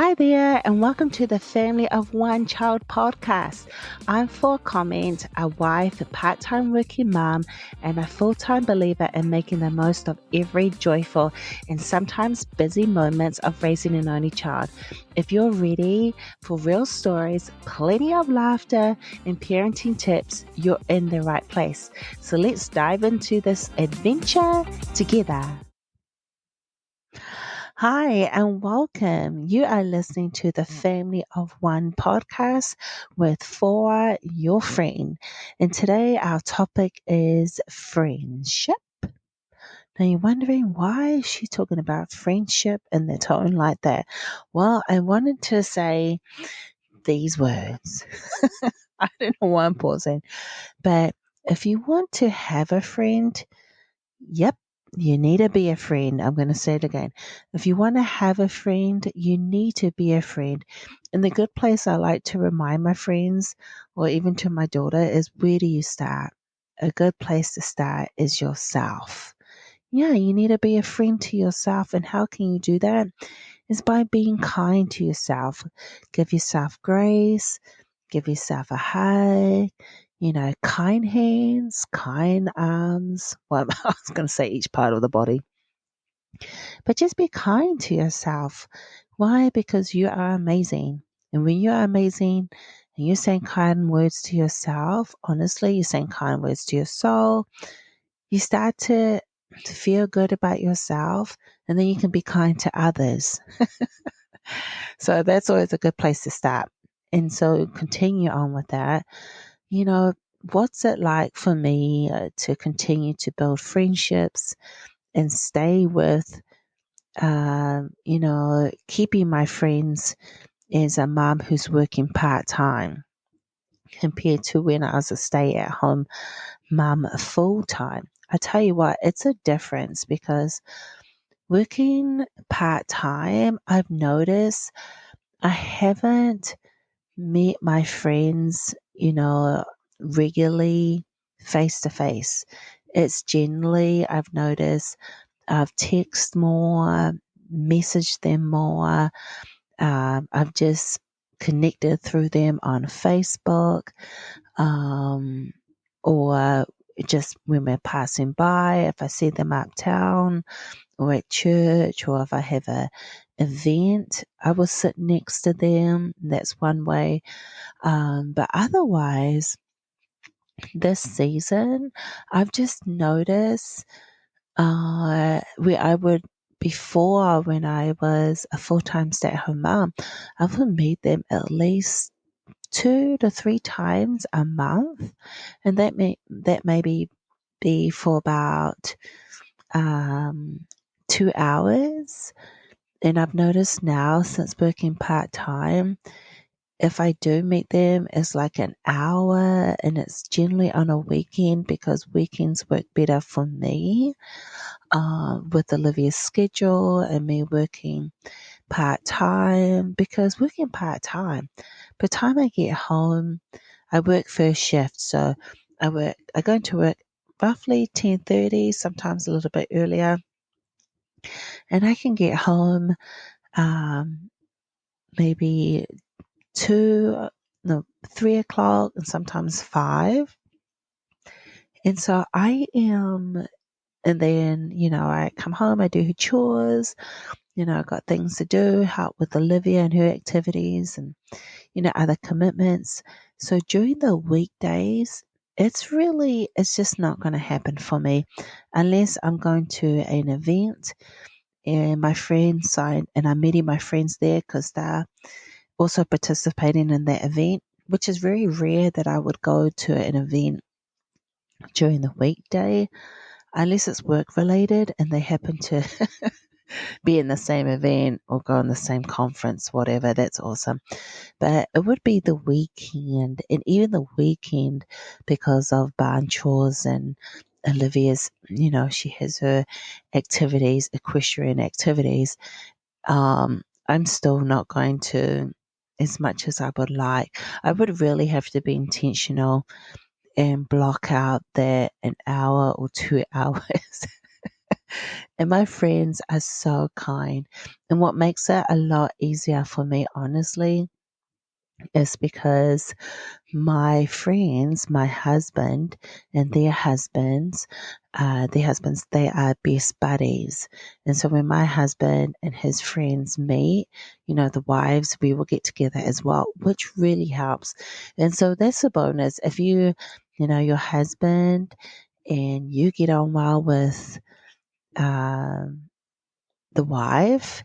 Hi there, and welcome to the Family of One Child podcast. I'm FOA Comment, a wife, a part-time working mom, and a full-time believer in making the most of every joyful and sometimes busy moments of raising an only child. If you're ready for real stories, plenty of laughter, and parenting tips, you're in the right place. So let's dive into this adventure together. Hi, and welcome. You are listening to the Family of One podcast with FOA, your friend. And today our topic is friendship. Now you're wondering, why is she talking about friendship in the tone like that? Well, I wanted to say these words. I don't know why I'm pausing, but if you want to have a friend, yep, you need to be a friend. I'm going to say it again. If you want to have a friend, you need to be a friend. And the good place I like to remind my friends, or even to my daughter, is where do you start? A good place to start is yourself. Yeah, you need to be a friend to yourself. And how can you do that? Is by being kind to yourself. Give yourself grace, give yourself a hug, kind hands, kind arms. Well, I was going to say each part of the body, but just be kind to yourself. Why? Because you are amazing. And when you are amazing and you're saying kind words to yourself, honestly, you're saying kind words to your soul, you start to feel good about yourself, and then you can be kind to others. So that's always a good place to start. And so continue on with that. You know, what's it like for me to continue to build friendships and stay with, keeping my friends as a mom who's working part time compared to when I was a stay at home mom full time? I tell you what, it's a difference because working part time, I've noticed I haven't meet my friends, regularly face to face. It's generally, I've noticed, I've texted more, messaged them more. I've just connected through them on Facebook, um, or just when we're passing by, if I see them uptown or at church, or if I have a event, I will sit next to them. That's one way. But otherwise, this season, I've just noticed where I would, before when I was a full time stay at home mom, I would meet them at least 2 to 3 times a month, and that maybe be for about um, 2 hours. And I've noticed now, since working part time, if I do meet them, it's like an hour, and it's generally on a weekend because weekends work better for me, with Olivia's schedule and me working part time. Because working part time, by the time I get home, I work first shift, so I go into work roughly 10:30, sometimes a little bit earlier, and I can get home um, maybe 2, no, 3 o'clock, and sometimes 5. And so and then, I come home, I do her chores, I got things to do, help with Olivia and her activities and, other commitments. So during the weekdays, it's just not going to happen for me unless I'm going to an event and my friends sign, and I'm meeting my friends there because they're also participating in that event, which is very rare that I would go to an event during the weekday unless it's work related and they happen to be in the same event or go on the same conference, whatever. That's awesome. But it would be the weekend, and even the weekend, because of barn chores and Olivia's, she has her activities, equestrian activities. I'm still not going to, as much as I would like. I would really have to be intentional and block out that an hour or 2 hours And my friends are so kind. And what makes it a lot easier for me, honestly, is because my friends, my husband and their husbands, they are best buddies. And so when my husband and his friends meet, the wives, we will get together as well, which really helps. And so that's a bonus. If your husband and you get on well with um, the wife,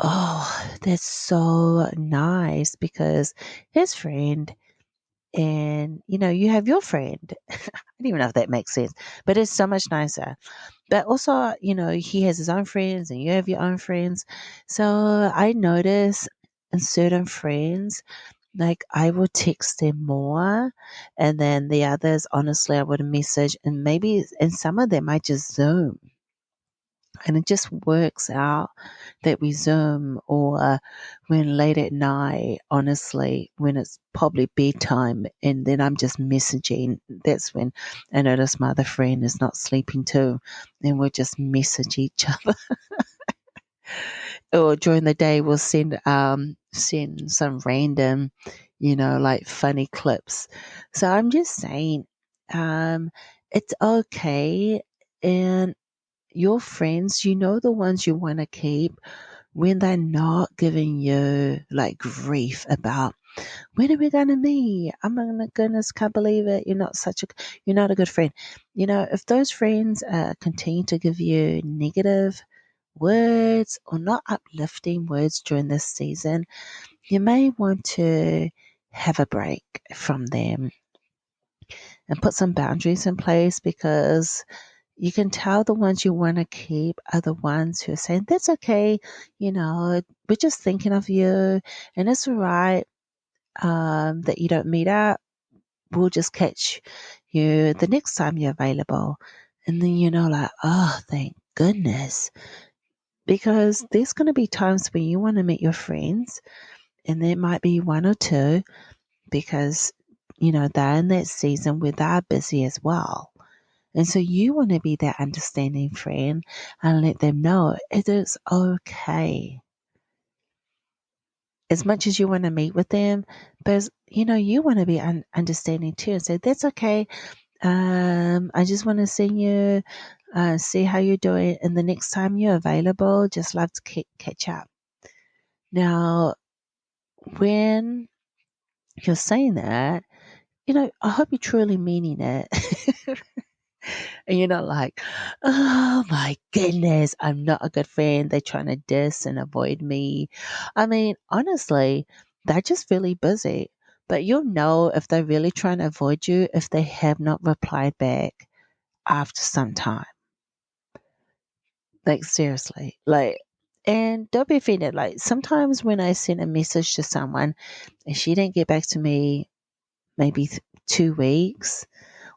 oh, that's so nice because his friend and you have your friend. I don't even know if that makes sense, but it's so much nicer. But also, he has his own friends and you have your own friends. So I notice in certain friends, like I would text them more, and then the others, honestly, I would message, and some of them I just Zoom. And it just works out that we Zoom, or when late at night, honestly, when it's probably bedtime and then I'm just messaging, that's when I notice my other friend is not sleeping too. And we'll just message each other. Or during the day, we'll send some random, like funny clips. So I'm just saying, um, it's okay. And your friends, the ones you want to keep when they're not giving you like grief about when are we gonna meet? Oh my goodness, can't believe it. You're not a good friend. If those friends continue to give you negative words or not uplifting words during this season, you may want to have a break from them and put some boundaries in place, because you can tell the ones you want to keep are the ones who are saying, that's okay, we're just thinking of you, and it's all right that you don't meet up. We'll just catch you the next time you're available. And then, like, oh, thank goodness. Because there's going to be times when you want to meet your friends, and there might be one or two, because, they're in that season where they're busy as well. And so you want to be that understanding friend and let them know it is okay. As much as you want to meet with them, but you want to be understanding too, and say that's okay. I just want to see you, see how you're doing, and the next time you're available, just love to catch up. Now, when you're saying that, I hope you're truly meaning it. And you're not like, oh my goodness, I'm not a good friend. They're trying to diss and avoid me. I mean, honestly, they're just really busy. But you'll know if they're really trying to avoid you if they have not replied back after some time. Like, seriously. Like, and don't be offended. Like, sometimes when I send a message to someone and she didn't get back to me maybe 2 weeks,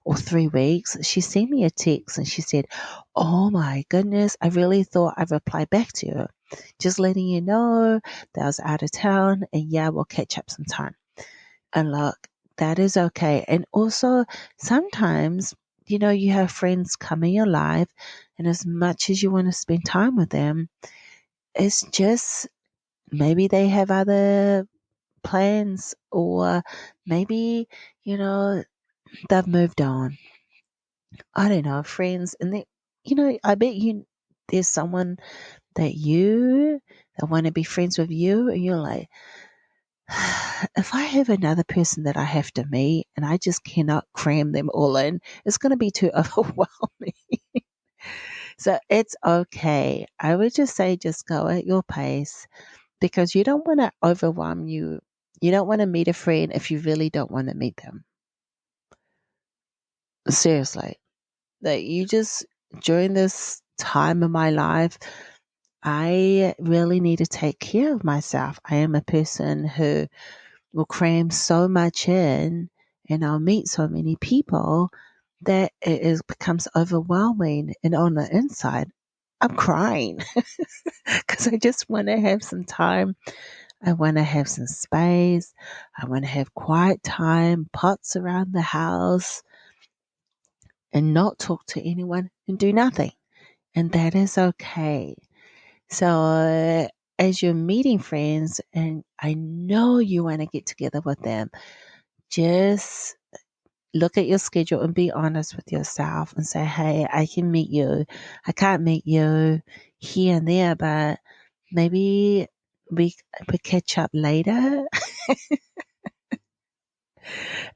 or 3 weeks, she sent me a text and she said, oh my goodness, I really thought I'd reply back to you. Just letting you know that I was out of town, and yeah, we'll catch up sometime. And look, that is okay. And also, sometimes, you have friends come in your life, and as much as you want to spend time with them, it's just maybe they have other plans, or maybe, you know, they've moved on. I don't know, friends, and I bet there's someone that want to be friends with you, and you're like, if I have another person that I have to meet and I just cannot cram them all in, it's going to be too overwhelming. So it's okay. I would just say just go at your pace, because you don't want to overwhelm you. You don't want to meet a friend if you really don't want to meet them. Seriously. That you just, during this time of my life, I really need to take care of myself. I am a person who will cram so much in, and I'll meet so many people that becomes overwhelming. And on the inside, I'm crying because I just want to have some time. I want to have some space. I want to have quiet time, pots around the house, and not talk to anyone and do nothing. and that is okay. So, as you're meeting friends, and I know you want to get together with them, just look at your schedule and be honest with yourself and say, hey, I can meet you. I can't meet you here and there, but maybe we we catch up later.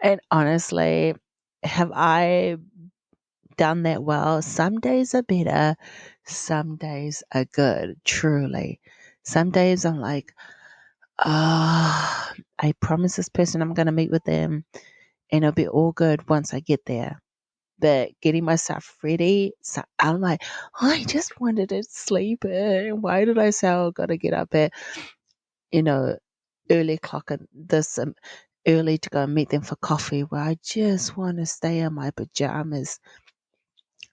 And honestly, have I done that well? Some days are better, some days are good, truly. Some days I'm like, I promise this person I'm going to meet with them and it'll be all good once I get there. But getting myself ready, so I'm like, I just wanted to sleep in. Why did I say I got to get up at, you know, early clock and this early to go and meet them for coffee where I just want to stay in my pajamas.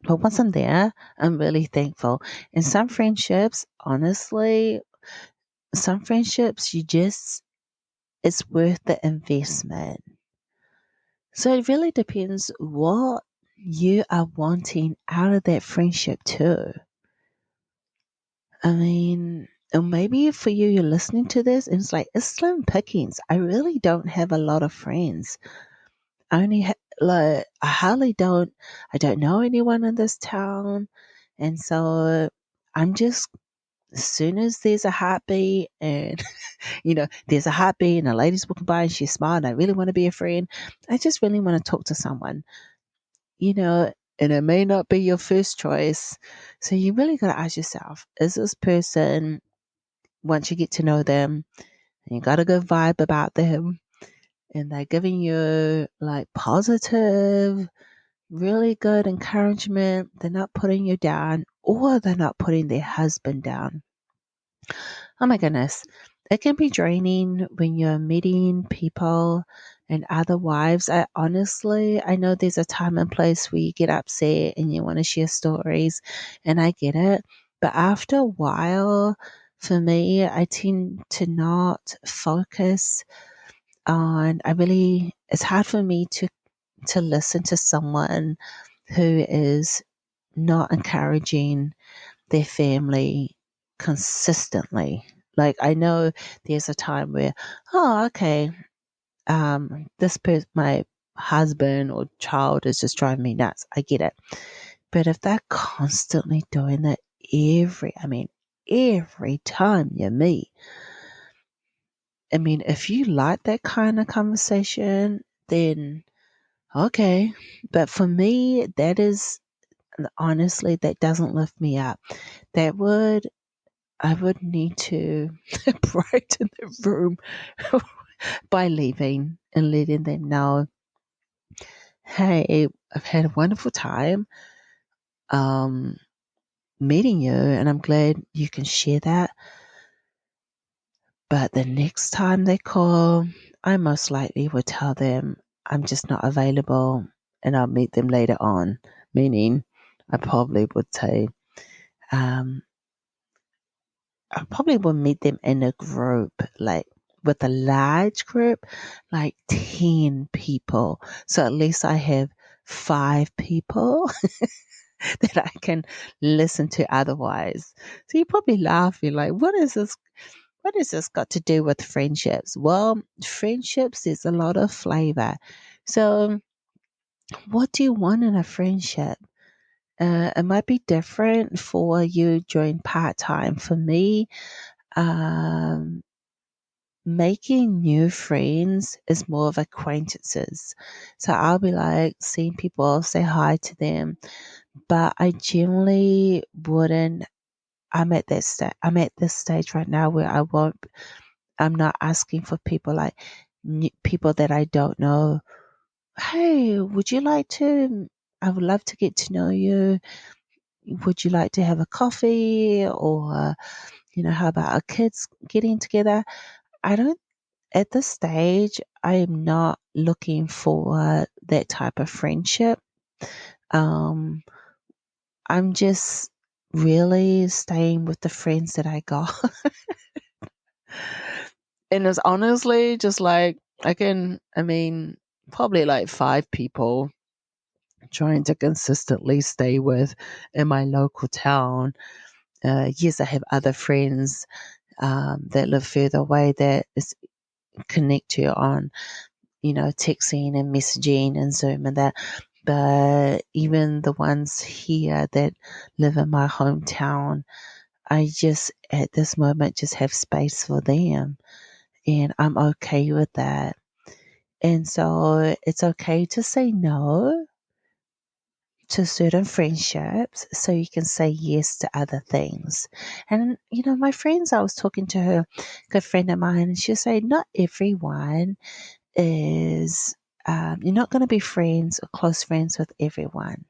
But once I'm there, I'm really thankful. And some friendships, honestly, some friendships, it's worth the investment. So it really depends what you are wanting out of that friendship too. I mean, or maybe for you, you're listening to this and it's like, it's slim pickings. I really don't have a lot of friends. I only like, I don't know anyone in this town. And so I'm just, as soon as there's a heartbeat and, there's a heartbeat and a lady's walking by and she's smiling, I really want to be a friend. I just really want to talk to someone, and it may not be your first choice. So you really got to ask yourself, is this person, once you get to know them, and you got a good vibe about them, and they're giving you like positive, really good encouragement, they're not putting you down, or they're not putting their husband down. Oh my goodness. It can be draining when you're meeting people and other wives. I know there's a time and place where you get upset and you want to share stories, and I get it. But after a while, for me, I tend to not focus on, it's hard for me to listen to someone who is not encouraging their family consistently. Like I know there's a time where, oh, okay, my husband or child is just driving me nuts. I get it. But if they're constantly doing that every time you meet, if you like that kind of conversation, then okay. But for me, that doesn't lift me up. That would I would need to brighten the room by leaving and letting them know, hey, I've had a wonderful time um, meeting you, and I'm glad you can share that. But the next time they call, I most likely would tell them I'm just not available and I'll meet them later on. Meaning, I probably would say, um, I probably will meet them in a group, like with a large group, like 10 people. So at least I have 5 people that I can listen to otherwise. So you're probably laughing like, what is this? What has this got to do with friendships? Well, friendships is a lot of flavor. So what do you want in a friendship? It might be different for you during part time. For me, um, making new friends is more of acquaintances. So I'll be like seeing people, I'll say hi to them, but I generally wouldn't. I'm at this stage right now where I'm not asking for people like people that I don't know. Hey, would you like to? I would love to get to know you. Would you like to have a coffee, or how about our kids getting together? I don't At this stage, I am not looking for that type of friendship. Um, I'm just really staying with the friends that I got. And it's honestly just like, probably like 5 people trying to consistently stay with in my local town. Yes, I have other friends that live further away that is connect to on, texting and messaging and Zoom and that. But even the ones here that live in my hometown, I just at this moment just have space for them, and I'm okay with that. And so it's okay to say no to certain friendships so you can say yes to other things. And, my friends, I was talking to her, good friend of mine, and she said, not everyone is, you're not going to be friends or close friends with everyone.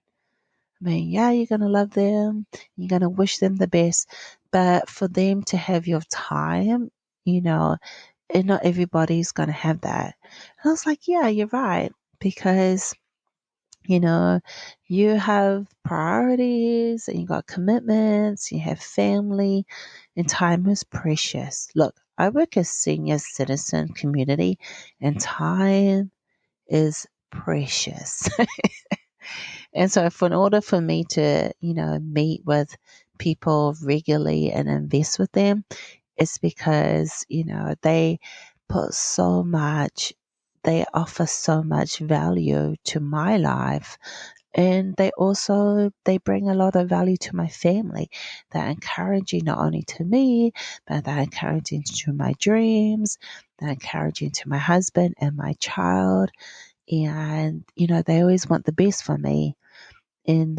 I mean, yeah, you're going to love them, you're going to wish them the best, but for them to have your time, and not everybody's going to have that. And I was like, yeah, you're right. Because you know, you have priorities and you got commitments, you have family, and time is precious. Look, I work as senior citizen community, and time is precious. And so, if in order for me to, meet with people regularly and invest with them, it's because, they put so much, they offer so much value to my life, and they bring a lot of value to my family. They're encouraging not only to me, but they're encouraging to my dreams. They're encouraging to my husband and my child. And, they always want the best for me. And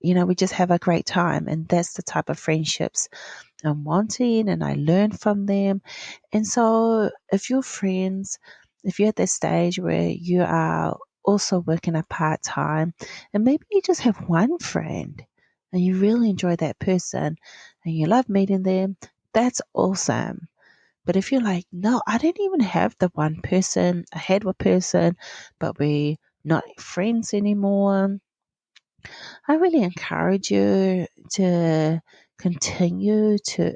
we just have a great time. And that's the type of friendships I'm wanting, and I learn from them. And so, if you're at that stage where you are also working a part time, and maybe you just have one friend and you really enjoy that person and you love meeting them, that's awesome. But if you're like, no, I didn't even have the one person, I had one person, but we not friends anymore, I really encourage you to continue to,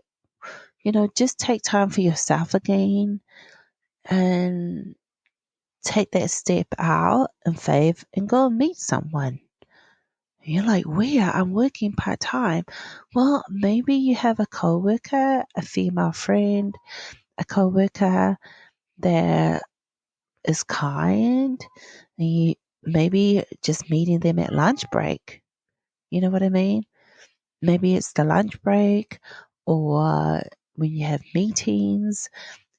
just take time for yourself again and take that step out in faith and go and meet someone. You're like, where? I'm working part time. Well, maybe you have a coworker, a female friend, a coworker that is kind. And maybe just meeting them at lunch break. You know what I mean? Maybe it's the lunch break, or when you have meetings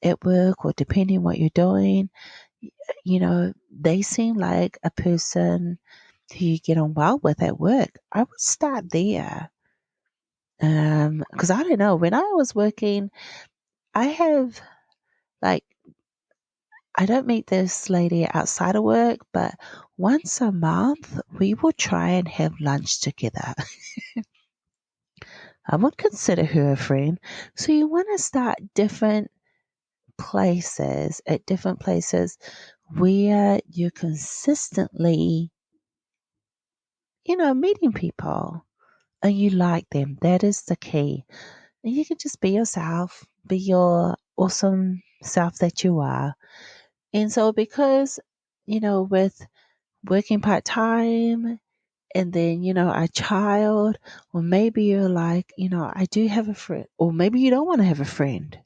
at work, or depending what you're doing. They seem like a person who you get on well with at work. I would start there. Because I don't know, when I was working, I have like, I don't meet this lady outside of work, but once a month we will try and have lunch together. I would consider her a friend. So you want to start at different places where you're consistently, meeting people and you like them. That is the key. And you can just be yourself, be your awesome self that you are. And so, because, with working part time and then, a child, or maybe you're like, I do have a friend, or maybe you don't want to have a friend.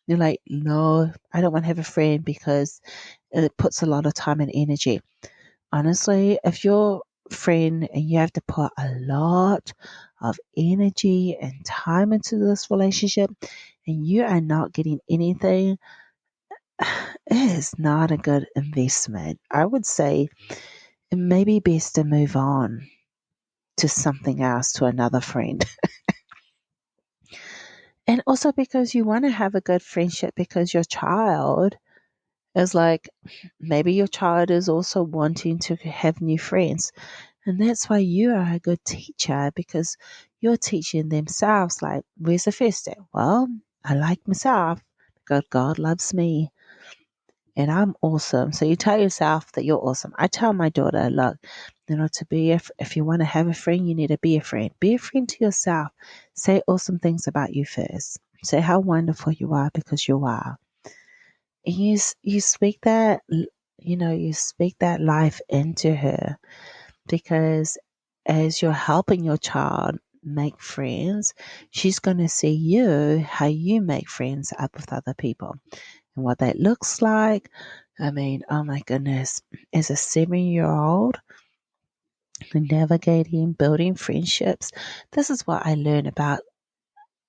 You're like, no, I don't want to have a friend because it puts a lot of time and energy. Honestly, if you're a friend and you have to put a lot of energy and time into this relationship and you are not getting anything, it is not a good investment. I would say it may be best to move on to something else, to another friend. And also because you want to have a good friendship, because your child is like, maybe your child is also wanting to have new friends. And that's why you are a good teacher, because you're teaching themselves, like, where's the first step? Well, I like myself because God loves me and I'm awesome. So you tell yourself that you're awesome. I tell my daughter, look, if you want to have a friend, you need to be a friend. Be a friend to yourself. Say awesome things about you first. Say how wonderful you are, because you are. And you speak that, you speak that life into her, because as you're helping your child make friends, she's going to see you, how you make friends up with other people and what that looks like. I mean, oh my goodness, as a 7-year-old, navigating, building friendships, this is what I learned about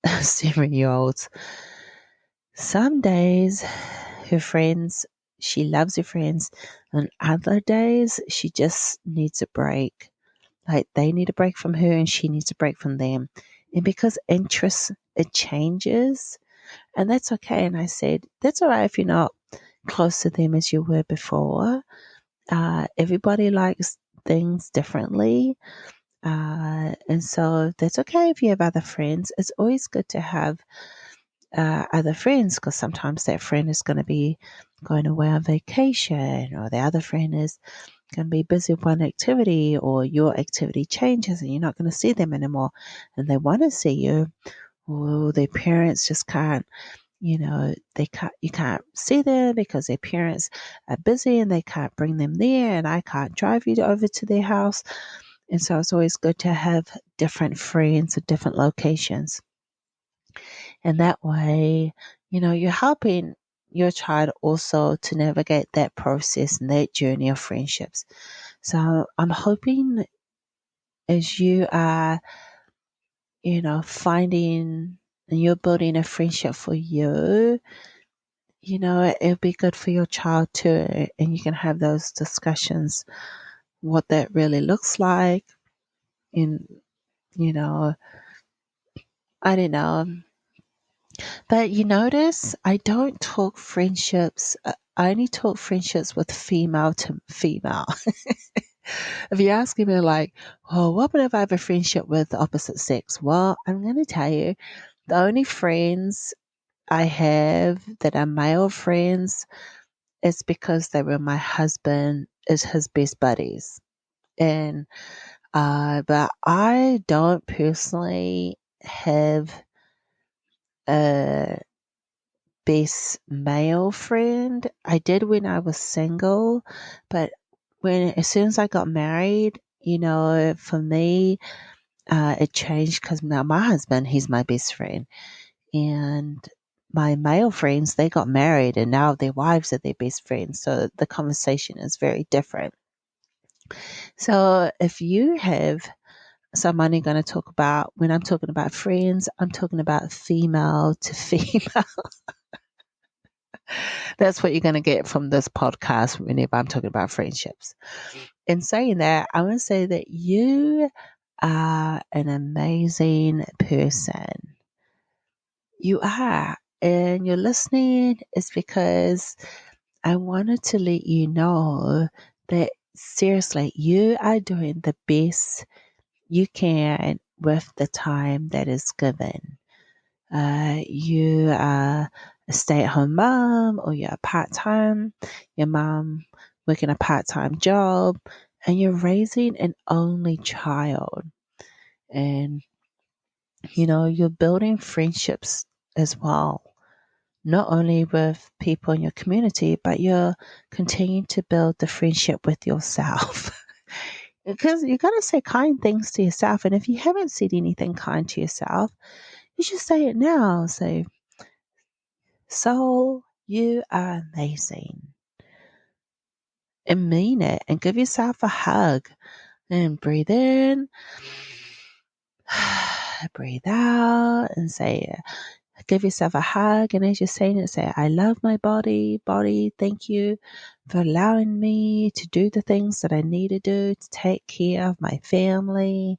7-year-olds. Some days, her friends, she loves her friends, and other days, she just needs a break. Like they need a break from her and she needs a break from them. And because interests, it changes, and that's okay. And I said, that's all right if you're not close to them as you were before. Everybody likes things differently. And so that's okay if you have other friends. It's always good to have other friends, because sometimes that friend is going to be going away on vacation, or the other friend is going to be busy with one activity, or your activity changes and you're not going to see them anymore, and they want to see you. Or their parents just can't, you can't see them because their parents are busy and they can't bring them there, and I can't drive you over to their house. And so it's always good to have different friends at different locations. And that way, you're helping your child also to navigate that process and that journey of friendships. So I'm hoping as you are, finding and you're building a friendship for you, it'll be good for your child too. And you can have those discussions, what that really looks like. And, you know, I don't know. But you notice I don't talk friendships. I only talk friendships with female to female. If you're asking me like, oh, what would if I have a friendship with the opposite sex? Well, I'm going to tell you, the only friends I have that are male friends is because they were my husband is his best buddies. And but I don't personally have a best male friend. I did when I was single, but as soon as I got married, for me, it changed because now my husband, he's my best friend. And my male friends, they got married and now their wives are their best friends. So the conversation is very different. So if you have, so I'm only going to talk about, when I'm talking about friends, I'm talking about female to female. That's what you're going to get from this podcast whenever I'm talking about friendships. In saying that, I want to say that you are an amazing person. You are. And you're listening is because I wanted to let you know that seriously, you are doing the best you can with the time that is given. You are a stay-at-home mom, or you're part-time, your mom working a part-time job, and you're raising an only child. And, you're building friendships as well, not only with people in your community, but you're continuing to build the friendship with yourself. Because you got to say kind things to yourself. And if you haven't said anything kind to yourself, you should say it now. Say, Soul, you are amazing. And mean it. And give yourself a hug. And breathe in. Breathe out. And say, give yourself a hug. And as you're saying it, say, I love my body. Body, thank you for allowing me to do the things that I need to do to take care of my family.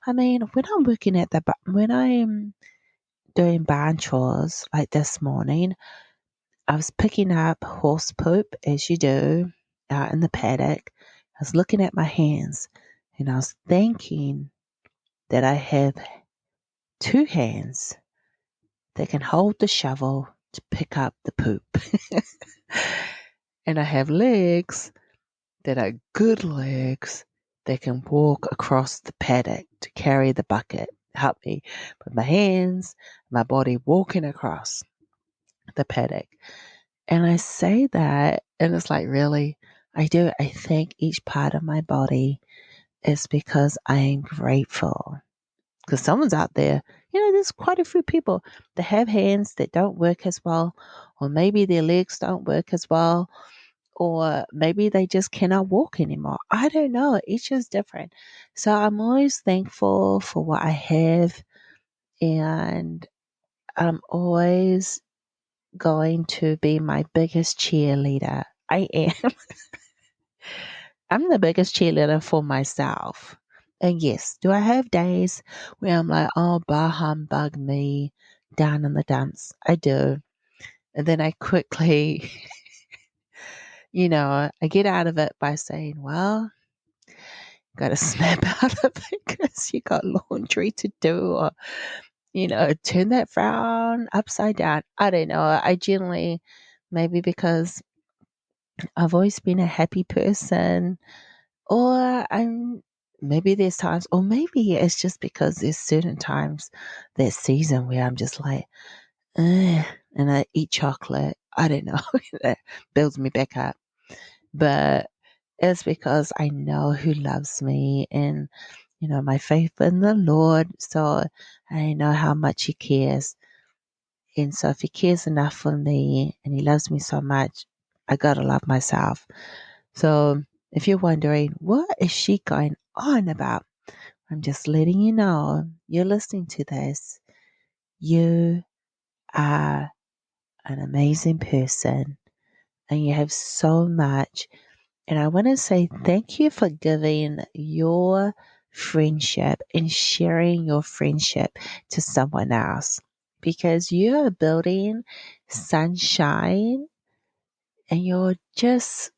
I mean, when I'm doing barn chores like this morning, I was picking up horse poop, as you do, out in the paddock. I was looking at my hands and I was thinking that I have two hands that can hold the shovel to pick up the poop. And I have legs that are good legs that can walk across the paddock to carry the bucket, help me with my hands, my body walking across the paddock. And I say that, and it's like, really? I do. I thank each part of my body is because I am grateful. Because someone's out there, there's quite a few people that have hands that don't work as well, or maybe their legs don't work as well, or maybe they just cannot walk anymore. I don't know. Each is different. So I'm always thankful for what I have, and I'm always going to be my biggest cheerleader. I am. I'm the biggest cheerleader for myself. And yes, do I have days where I'm like, oh, bah humbug me down in the dumps? I do. And then I quickly, I get out of it by saying, well, got to snap out of it because you got laundry to do, or, turn that frown upside down. I don't know. I generally, maybe because I've always been a happy person, or maybe there's times, or maybe it's just because there's certain times that season where I'm just like, "Ugh," and I eat chocolate. I don't know. That builds me back up. But it's because I know who loves me, and, my faith in the Lord. So I know how much He cares. And so if He cares enough for me and He loves me so much, I gotta love myself. So if you're wondering, what is she going on about? I'm just letting you know, you're listening to this. You are an amazing person, and you have so much. And I want to say thank you for giving your friendship and sharing your friendship to someone else, because you are building sunshine, and you're just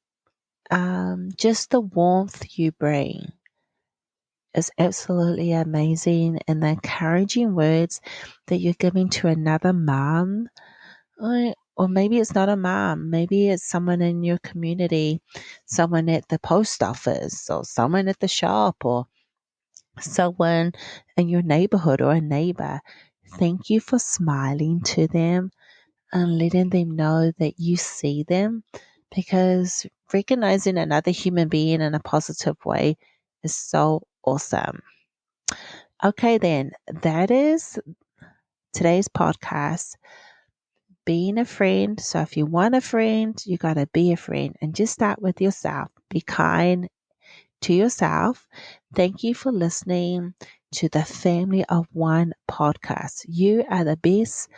the warmth you bring is absolutely amazing. And the encouraging words that you're giving to another mom, or maybe it's not a mom, maybe it's someone in your community, someone at the post office, or someone at the shop, or someone in your neighborhood, or a neighbor. Thank you for smiling to them and letting them know that you see them, because recognizing another human being in a positive way is so awesome. Okay, then, that is today's podcast, being a friend. So if you want a friend, you got to be a friend, and just start with yourself. Be kind to yourself. Thank you for listening to the Family of One podcast. You are the best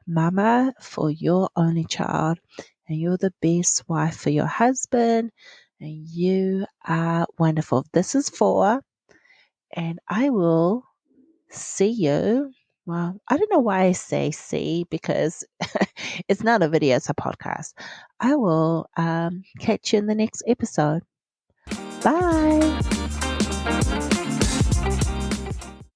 mama for your only child, and you're the best wife for your husband, and you are wonderful. This is FOA, and I will see you. Well, I don't know why I say see, because it's not a video, it's a podcast. I will catch you in the next episode. Bye.